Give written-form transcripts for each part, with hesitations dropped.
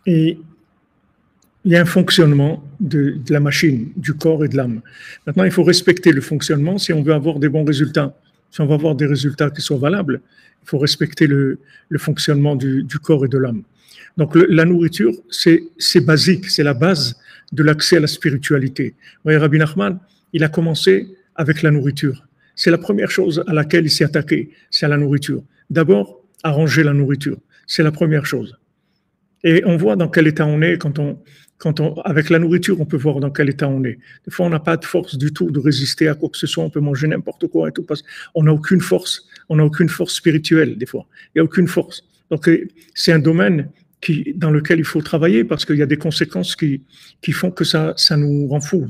Et il y a un fonctionnement de la machine, du corps et de l'âme. Maintenant, il faut respecter le fonctionnement si on veut avoir des bons résultats. Si on veut avoir des résultats qui soient valables, il faut respecter le fonctionnement du corps et de l'âme. Donc la nourriture, c'est basique, c'est la base de l'accès à la spiritualité. Vous voyez, Rabbi Nachman, il a commencé avec la nourriture. C'est la première chose à laquelle il s'est attaqué, c'est à la nourriture. D'abord, arranger la nourriture, c'est la première chose. Et on voit dans quel état on est avec la nourriture, on peut voir dans quel état on est. Des fois, on n'a pas de force du tout de résister à quoi que ce soit, on peut manger n'importe quoi et tout, parce qu'on n'a aucune force, on n'a aucune force spirituelle, des fois. Il n'y a aucune force. Donc, c'est un domaine dans lequel il faut travailler parce qu'il y a des conséquences qui font que ça nous rend fous,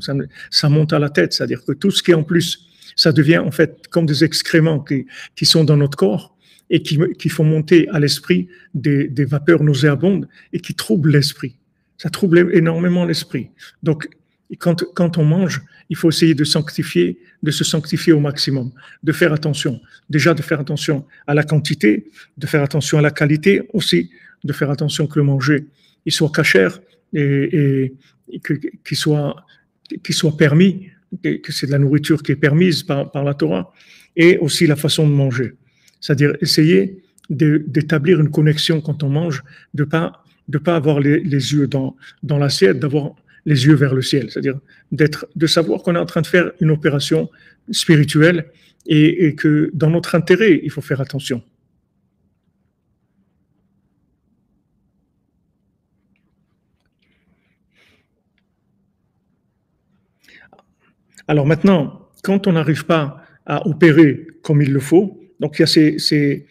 ça monte à la tête. C'est-à-dire que tout ce qui est en plus, ça devient en fait comme des excréments qui sont dans notre corps et qui font monter à l'esprit des vapeurs nauséabondes et qui troublent l'esprit. Ça trouble énormément l'esprit. Donc, quand on mange, il faut essayer de se sanctifier au maximum, de faire attention. Déjà, de faire attention à la quantité, de faire attention à la qualité aussi, de faire attention que le manger il soit cachère et qu'il soit permis, que c'est de la nourriture qui est permise par la Torah, et aussi la façon de manger. C'est-à-dire essayer d'établir une connexion quand on mange, de pas avoir les yeux dans l'assiette, d'avoir les yeux vers le ciel. C'est-à-dire de savoir qu'on est en train de faire une opération spirituelle et que dans notre intérêt, il faut faire attention. Alors maintenant, quand on n'arrive pas à opérer comme il le faut, donc il y a ces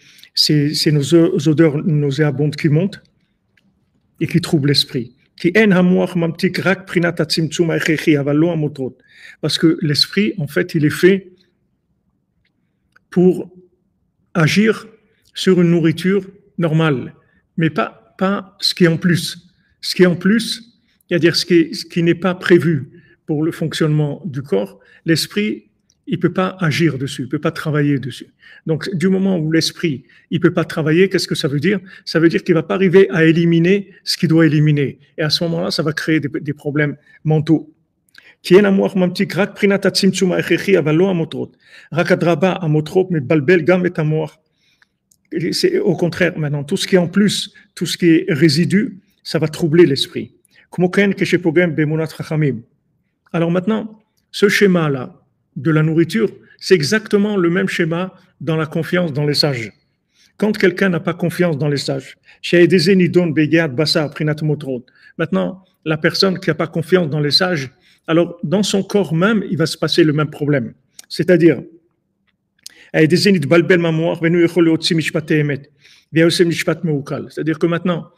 odeurs nauséabondes qui montent et qui troublent l'esprit. Parce que l'esprit, en fait, il est fait pour agir sur une nourriture normale, mais pas ce qui est en plus. Ce qui est en plus, c'est-à-dire ce qui n'est pas prévu pour le fonctionnement du corps, l'esprit, il ne peut pas agir dessus, il ne peut pas travailler dessus. Donc, du moment où l'esprit, il ne peut pas travailler, qu'est-ce que ça veut dire? Ça veut dire qu'il ne va pas arriver à éliminer ce qu'il doit éliminer. Et à ce moment-là, ça va créer des problèmes mentaux. C'est au contraire, maintenant, tout ce qui est en plus, tout ce qui est résidu, ça va troubler l'esprit. Alors maintenant, ce schéma-là de la nourriture, c'est exactement le même schéma dans la confiance dans les sages. Quand quelqu'un n'a pas confiance dans les sages, maintenant, la personne qui n'a pas confiance dans les sages, alors dans son corps même, il va se passer le même problème. C'est-à-dire, c'est-à-dire que maintenant,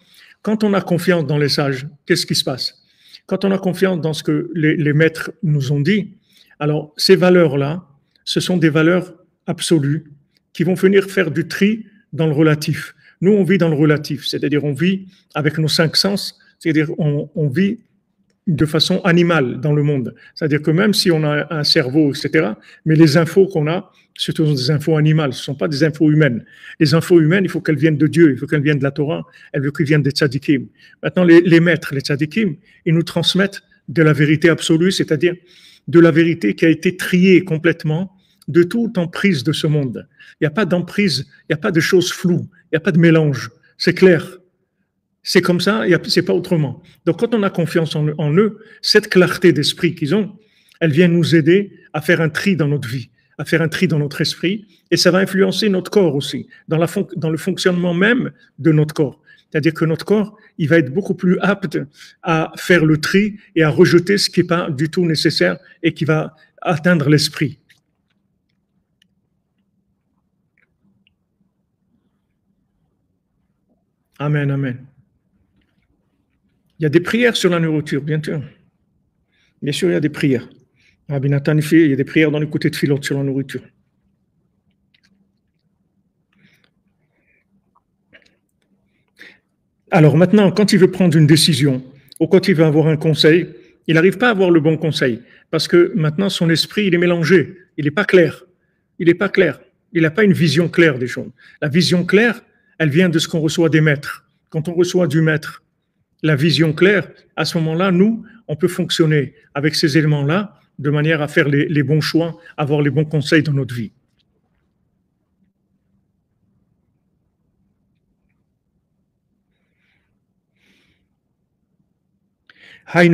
quand on a confiance dans les sages, qu'est-ce qui se passe? Quand on a confiance dans ce que les maîtres nous ont dit, alors ces valeurs-là, ce sont des valeurs absolues qui vont venir faire du tri dans le relatif. Nous, on vit dans le relatif, c'est-à-dire on vit avec nos 5 sens, c'est-à-dire on vit de façon animale dans le monde. C'est-à-dire que même si on a un cerveau, etc., mais les infos qu'on a, ce sont des infos animales, ce ne sont pas des infos humaines. Les infos humaines, il faut qu'elles viennent de Dieu, il faut qu'elles viennent de la Torah, il faut qu'elles viennent des tzadikim. Maintenant, les maîtres, les tzadikim, ils nous transmettent de la vérité absolue, c'est-à-dire de la vérité qui a été triée complètement de toute emprise de ce monde. Il n'y a pas d'emprise, il n'y a pas de choses floues, il n'y a pas de mélange. C'est clair. C'est comme ça, c'est pas autrement. Donc, quand on a confiance en eux, cette clarté d'esprit qu'ils ont, elle vient nous aider à faire un tri dans notre vie, à faire un tri dans notre esprit, et ça va influencer notre corps aussi, dans le fonctionnement même de notre corps. C'est-à-dire que notre corps, il va être beaucoup plus apte à faire le tri et à rejeter ce qui n'est pas du tout nécessaire et qui va atteindre l'esprit. Amen, amen. Il y a des prières sur la nourriture, bien sûr. Bien sûr, il y a des prières. Rabbi Nathan, il y a des prières dans le côté de Philot sur la nourriture. Alors maintenant, quand il veut prendre une décision ou quand il veut avoir un conseil, il n'arrive pas à avoir le bon conseil parce que maintenant son esprit il est mélangé, il n'est pas clair, il n'est pas clair, il n'a pas une vision claire des choses. La vision claire, elle vient de ce qu'on reçoit des maîtres. Quand on reçoit du maître la vision claire, à ce moment-là, nous, on peut fonctionner avec ces éléments-là de manière à faire les bons choix, avoir les bons conseils dans notre vie. Parce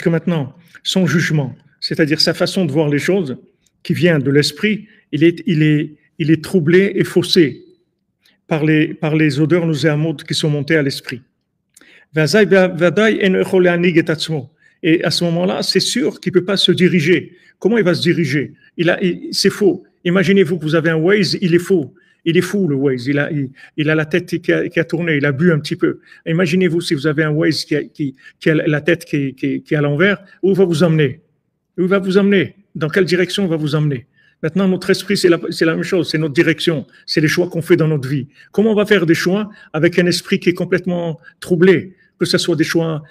que maintenant, son jugement, c'est-à-dire sa façon de voir les choses, qui vient de l'esprit, il est troublé et faussé par les odeurs nauséabondes qui sont montées à l'esprit. Et à ce moment-là, c'est sûr qu'il ne peut pas se diriger. Comment il va se diriger? C'est faux. Imaginez-vous que vous avez un Waze, il est faux. Il est fou, le Waze. Il a la tête qui a tourné, il a bu un petit peu. Imaginez-vous si vous avez un Waze qui a la tête qui est à l'envers, où il va vous emmener? Où il va vous emmener? Dans quelle direction il va vous emmener? Maintenant, notre esprit, c'est la même chose, c'est notre direction, c'est les choix qu'on fait dans notre vie. Comment on va faire des choix avec un esprit qui est complètement troublé, que ce soit des choix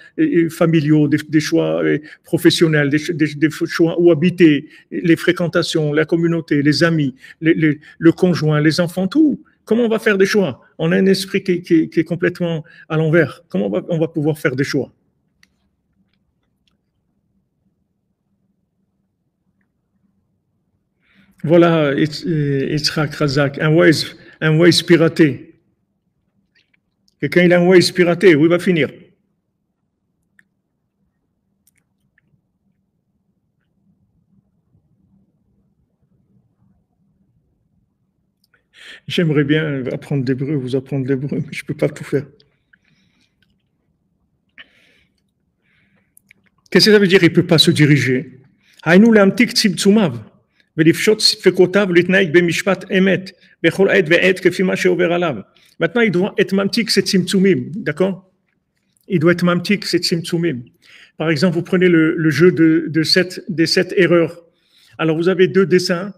familiaux, des choix professionnels, des choix où habiter, les fréquentations, la communauté, les amis, le conjoint, les enfants, tout. Comment on va faire des choix? On a un esprit qui est complètement à l'envers. Comment on va pouvoir faire des choix? Voilà, Yitzhak Razak, un Waze piraté. Quelqu'un, il a un Waze piraté, où il va finir? J'aimerais bien apprendre l'hébreu, vous apprendre l'hébreu, mais je ne peux pas tout faire. Qu'est-ce que ça veut dire? Il ne peut pas se diriger. Maintenant, il doit être mamtik, c'est tzimtzumim, d'accord? Il doit être mamtik, c'est tzimtzumim. Par exemple, vous prenez le jeu des 7 erreurs. Alors, vous avez 2 dessins.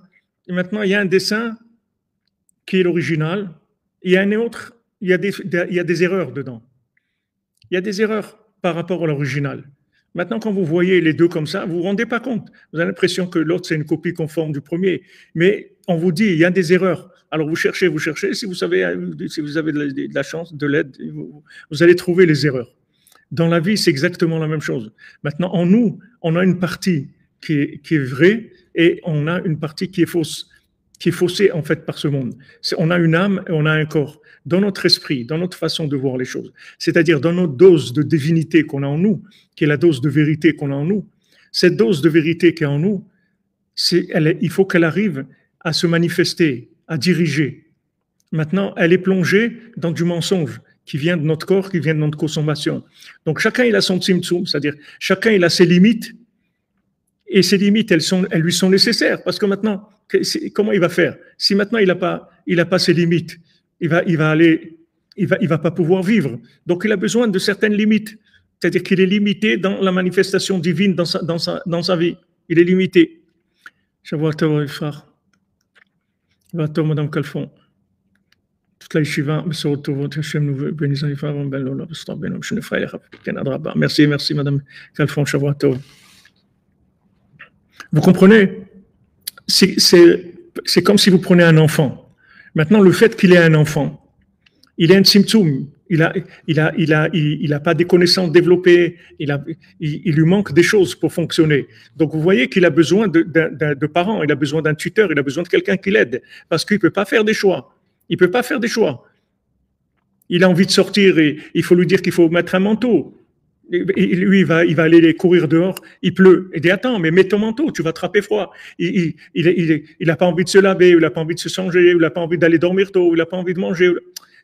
Et maintenant, il y a un dessin qui est l'original. Il y a un autre, il y a des erreurs dedans. Il y a des erreurs par rapport à l'original. Maintenant, quand vous voyez les deux comme ça, vous ne vous rendez pas compte. Vous avez l'impression que l'autre, c'est une copie conforme du premier. Mais on vous dit, il y a des erreurs. Alors, vous cherchez. Si vous avez de la chance, de l'aide, vous allez trouver les erreurs. Dans la vie, c'est exactement la même chose. Maintenant, en nous, on a une partie qui est vraie et on a une partie qui est fausse, qui est faussée en fait par ce monde. On a une âme et on a un corps. Dans notre esprit, dans notre façon de voir les choses, c'est-à-dire dans notre dose de divinité qu'on a en nous, qui est la dose de vérité qu'on a en nous, cette dose de vérité qui est en nous, il faut qu'elle arrive à se manifester, à diriger. Maintenant, elle est plongée dans du mensonge qui vient de notre corps, qui vient de notre consommation. Donc chacun il a son tzimtzum, c'est-à-dire chacun il a ses limites, et ces limites elles lui sont nécessaires, parce que maintenant, comment il va faire? Si maintenant il a pas ses limites, il va pas pouvoir vivre. Donc il a besoin de certaines limites, c'est-à-dire qu'il est limité dans la manifestation divine dans sa vie. Il est limité. Shavua tov, frère. Shavua tov, Madame Kalfon. Toute la yeshiva, Hashem nous bénisse, merci, Madame Kalfon, Shavua tov. Vous comprenez? C'est comme si vous prenez un enfant. Maintenant, le fait qu'il ait un enfant, il a un tzimtzum, il a pas des connaissances développées, il lui manque des choses pour fonctionner. Donc, vous voyez qu'il a besoin de parents, il a besoin d'un tuteur, il a besoin de quelqu'un qui l'aide, parce qu'il peut pas faire des choix. Il peut pas faire des choix. Il a envie de sortir et il faut lui dire qu'il faut mettre un manteau. Et lui, il va aller courir dehors, il pleut. Il dit, attends, mais mets ton manteau, tu vas attraper froid. Il a pas envie de se laver, il a pas envie de se changer, il a pas envie d'aller dormir tôt, il a pas envie de manger.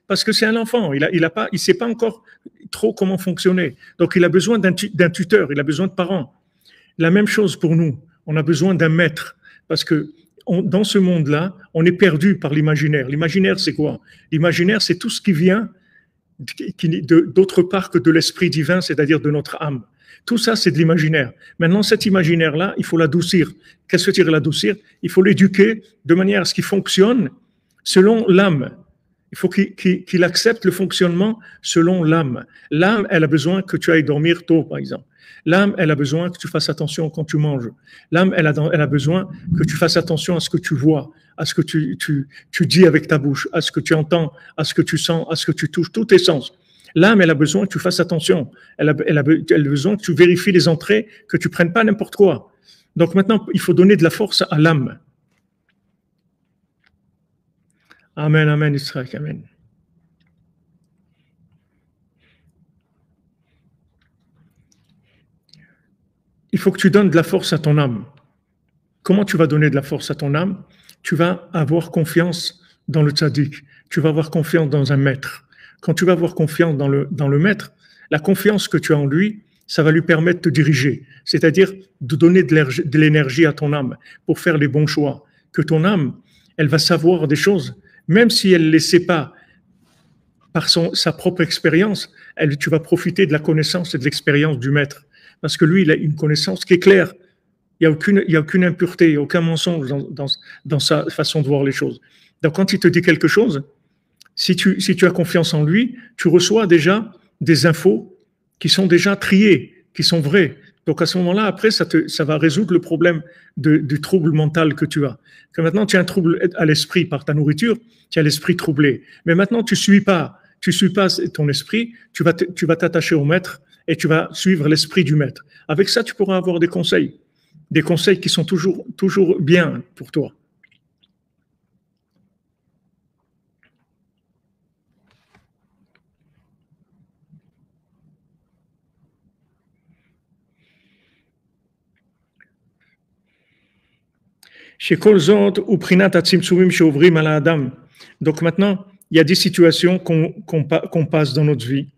Parce que c'est un enfant, il sait pas encore trop comment fonctionner. Donc, il a besoin d'un tuteur, il a besoin de parents. La même chose pour nous. On a besoin d'un maître. Parce que dans ce monde-là, on est perdu par l'imaginaire. L'imaginaire, c'est quoi? L'imaginaire, c'est tout ce qui vient d'autre part que de l'esprit divin, c'est-à-dire de notre âme. Tout ça, c'est de l'imaginaire. Maintenant, cet imaginaire-là, il faut l'adoucir. Qu'est-ce que veut dire l'adoucir? Il faut l'éduquer de manière à ce qu'il fonctionne selon l'âme. Il faut qu'il accepte le fonctionnement selon l'âme. L'âme, elle a besoin que tu ailles dormir tôt, par exemple. L'âme, elle a besoin que tu fasses attention quand tu manges. L'âme, elle a besoin que tu fasses attention à ce que tu vois, à ce que tu dis avec ta bouche, à ce que tu entends, à ce que tu sens, à ce que tu touches, tous tes sens. L'âme, elle a besoin que tu fasses attention. Elle a besoin que tu vérifies les entrées, que tu prennes pas n'importe quoi. Donc maintenant, il faut donner de la force à l'âme. Amen, amen, Israël, amen. Il faut que tu donnes de la force à ton âme. Comment tu vas donner de la force à ton âme? Tu vas avoir confiance dans le tzaddik. Tu vas avoir confiance dans un maître. Quand tu vas avoir confiance dans le maître, la confiance que tu as en lui, ça va lui permettre de te diriger. C'est-à-dire de donner de l'énergie à ton âme pour faire les bons choix. Que ton âme, elle va savoir des choses, même si elle ne les sait pas par sa propre expérience, tu vas profiter de la connaissance et de l'expérience du maître. Parce que lui, il a une connaissance qui est claire. Il n'y a aucune impureté, il n'y a aucun mensonge dans sa façon de voir les choses. Donc, quand il te dit quelque chose, si tu as confiance en lui, tu reçois déjà des infos qui sont déjà triées, qui sont vraies. Donc, à ce moment-là, après, ça va résoudre le problème du trouble mental que tu as. Que maintenant, tu as un trouble à l'esprit par ta nourriture, tu as l'esprit troublé. Mais maintenant, tu suis pas ton esprit, tu vas t'attacher au maître et tu vas suivre l'esprit du maître. Avec ça, tu pourras avoir des conseils qui sont toujours bien pour toi. Chez Kolzot ou Prinat Atzimtsumim Shovrim ala Adam. Donc maintenant, il y a des situations qu'on passe dans notre vie.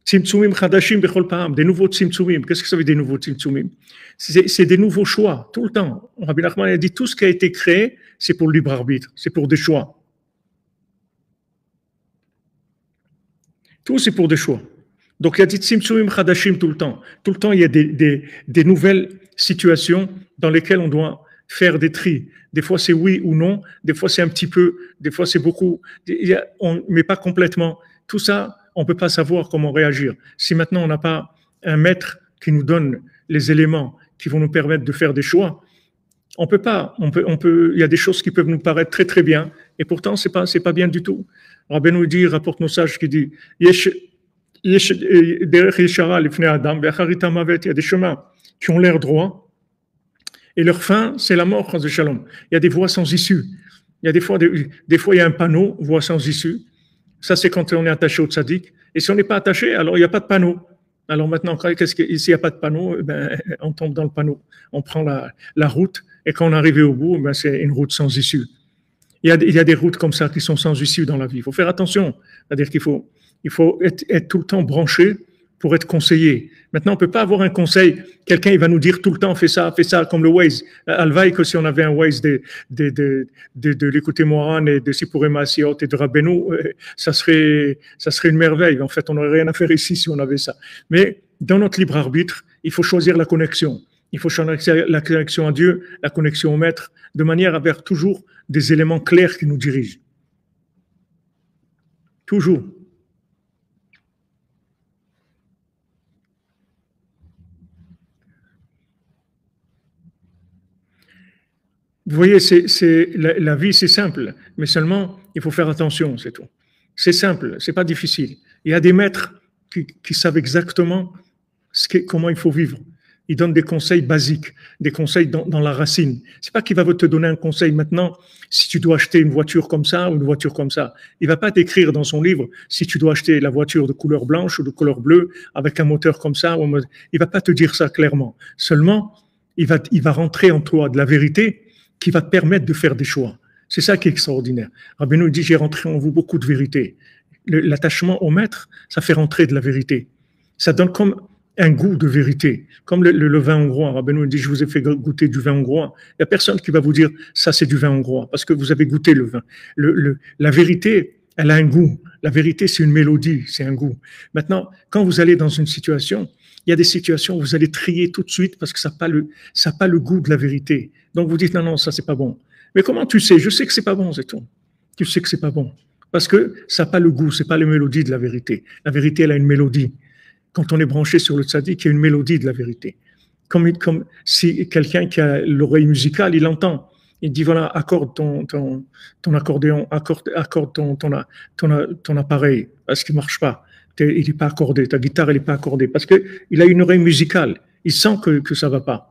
Tzimtzumim chadashim bechol pa'am, des nouveaux tzimtzumim. Qu'est-ce que ça veut dire des nouveaux tzimtzumim? C'est des nouveaux choix, tout le temps. Rabbi Nachman a dit tout ce qui a été créé, c'est pour le libre arbitre, c'est pour des choix. Tout, c'est pour des choix. Donc il y a des tzimtzumim chadashim tout le temps. Tout le temps, il y a des nouvelles situations dans lesquelles on doit faire des tris. Des fois, c'est oui ou non. Des fois, c'est un petit peu. Des fois, c'est beaucoup. Mais pas complètement. Tout ça, on ne peut pas savoir comment réagir. Si maintenant, on n'a pas un maître qui nous donne les éléments qui vont nous permettre de faire des choix, on peut pas. Il y a des choses qui peuvent nous paraître très, très bien. Et pourtant, c'est pas bien du tout. Rabbeinu dit, rapporte nos sages qui dit, il y a des chemins qui ont l'air droits. Et leur fin, c'est la mort, chas v'shalom. Il y a des voies sans issue. Il y a des fois, il y a un panneau, voie sans issue. Ça, c'est quand on est attaché au tzaddik. Et si on n'est pas attaché, alors il n'y a pas de panneau. Alors maintenant, s'il n'y a pas de panneau, on tombe dans le panneau. On prend la route. Et quand on arrive au bout, c'est une route sans issue. Il y a des routes comme ça qui sont sans issue dans la vie. Il faut faire attention. C'est-à-dire qu'il faut être tout le temps branché pour être conseillé. Maintenant, on peut pas avoir un conseil. Quelqu'un, il va nous dire tout le temps, fais ça, comme le Waze. Alvaï, que si on avait un Waze de l'écouter Moran et de Sipuré Maasiot et de Rabbeinu, ça serait une merveille. En fait, on n'aurait rien à faire ici si on avait ça. Mais dans notre libre arbitre, il faut choisir la connexion. Il faut choisir la connexion à Dieu, la connexion au Maître, de manière à avoir toujours des éléments clairs qui nous dirigent. Toujours. Vous voyez, la vie, c'est simple, mais seulement, il faut faire attention, c'est tout. C'est simple, c'est pas difficile. Il y a des maîtres qui savent exactement comment il faut vivre. Ils donnent des conseils basiques, des conseils dans la racine. C'est pas qu'il va te donner un conseil maintenant, si tu dois acheter une voiture comme ça ou une voiture comme ça. Il va pas t'écrire dans son livre si tu dois acheter la voiture de couleur blanche ou de couleur bleue avec un moteur comme ça. Il va pas te dire ça clairement. Seulement, il va rentrer en toi de la vérité qui va te permettre de faire des choix. C'est ça qui est extraordinaire. Rabbeinu dit, j'ai rentré en vous beaucoup de vérité. L'attachement au maître, ça fait rentrer de la vérité. Ça donne comme un goût de vérité. Comme le vin hongrois. Rabbeinu dit, je vous ai fait goûter du vin hongrois. Il n'y a personne qui va vous dire, ça c'est du vin hongrois, parce que vous avez goûté le vin. La vérité, elle a un goût. La vérité, c'est une mélodie, c'est un goût. Maintenant, quand vous allez dans une situation, il y a des situations où vous allez trier tout de suite parce que ça n'a pas le goût de la vérité. Donc vous dites non, ça c'est pas bon. Mais comment tu sais? Je sais que c'est pas bon, c'est tout. Tu sais que c'est pas bon. Parce que ça n'a pas le goût, c'est pas la mélodie de la vérité. La vérité, elle a une mélodie. Quand on est branché sur le tzaddik, il y a une mélodie de la vérité. Comme si quelqu'un qui a l'oreille musicale, il entend. Il dit voilà, accorde ton accordéon, accorde ton appareil, parce qu'il ne marche pas. Il n'est pas accordé, ta guitare, elle n'est pas accordée. Parce qu'il a une oreille musicale. Il sent que ça ne va pas.